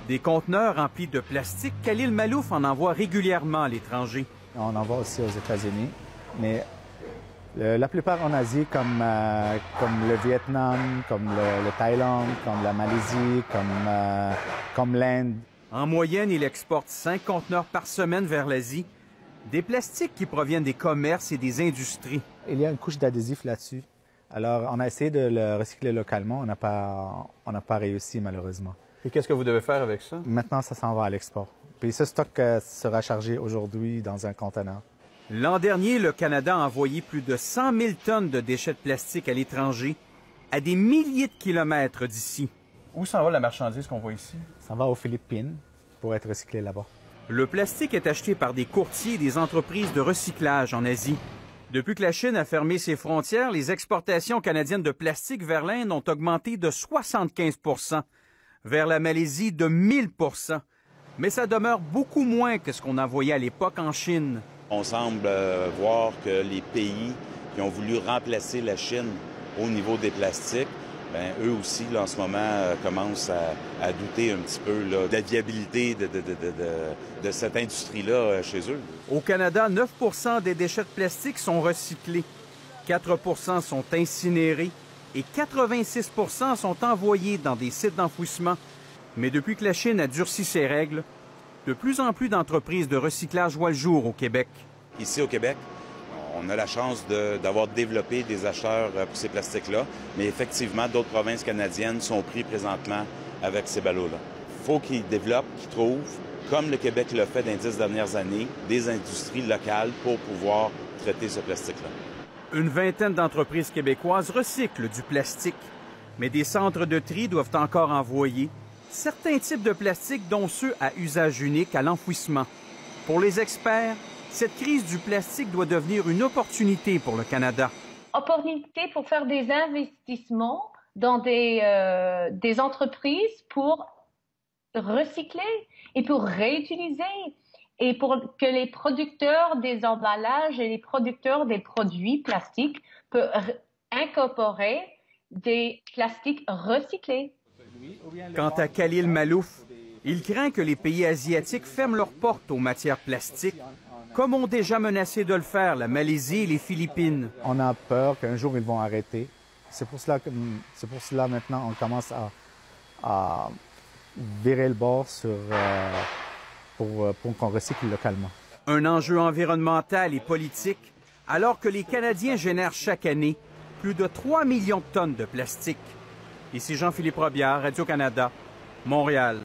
Des conteneurs remplis de plastique, Khalil Malouf en envoie régulièrement à l'étranger. On envoie aussi aux États-Unis, mais la plupart en Asie, comme le Vietnam, comme le Thaïlande, comme la Malaisie, comme l'Inde. En moyenne, il exporte 5 conteneurs par semaine vers l'Asie. Des plastiques qui proviennent des commerces et des industries. Il y a une couche d'adhésif là-dessus. Alors, on a essayé de le recycler localement. On n'a pas réussi, malheureusement. Et qu'est-ce que vous devez faire avec ça? Maintenant, ça s'en va à l'export. Puis ce stock sera chargé aujourd'hui dans un conteneur. L'an dernier, le Canada a envoyé plus de 100 000 tonnes de déchets de plastique à l'étranger, à des milliers de kilomètres d'ici. Où s'en va la marchandise qu'on voit ici? Ça va aux Philippines pour être recyclé là-bas. Le plastique est acheté par des courtiers et des entreprises de recyclage en Asie. Depuis que la Chine a fermé ses frontières, les exportations canadiennes de plastique vers l'Inde ont augmenté de 75 %, vers la Malaisie de 1000 %. Mais ça demeure beaucoup moins que ce qu'on envoyait à l'époque en Chine. On semble voir que les pays qui ont voulu remplacer la Chine au niveau des plastiques, bien, eux aussi, là, en ce moment, commencent à douter un petit peu là, de la viabilité de cette industrie-là chez eux. Au Canada, 9 % des déchets de plastique sont recyclés, 4 % sont incinérés et 86 % sont envoyés dans des sites d'enfouissement. Mais depuis que la Chine a durci ses règles, de plus en plus d'entreprises de recyclage voient le jour au Québec. Ici, au Québec, on a la chance d'avoir développé des acheteurs pour ces plastiques-là, mais effectivement, d'autres provinces canadiennes sont pris présentement avec ces ballots-là. Il faut qu'ils développent, qu'ils trouvent, comme le Québec l'a fait dans les 10 dernières années, des industries locales pour pouvoir traiter ce plastique-là. Une vingtaine d'entreprises québécoises recyclent du plastique, mais des centres de tri doivent encore envoyer certains types de plastique, dont ceux à usage unique, à l'enfouissement. Pour les experts, cette crise du plastique doit devenir une opportunité pour le Canada. Opportunité pour faire des investissements dans des entreprises pour recycler et pour réutiliser et pour que les producteurs des emballages et les producteurs des produits plastiques peuvent incorporer des plastiques recyclés. Quant à Khalil Malouf, il craint que les pays asiatiques ferment leurs portes aux matières plastiques, comme ont déjà menacé de le faire la Malaisie et les Philippines. On a peur qu'un jour ils vont arrêter. C'est pour cela maintenant on commence à virer le bord pour qu'on recycle localement. Un enjeu environnemental et politique, alors que les Canadiens génèrent chaque année plus de 3 millions de tonnes de plastique. Ici Jean-Philippe Robillard, Radio-Canada, Montréal.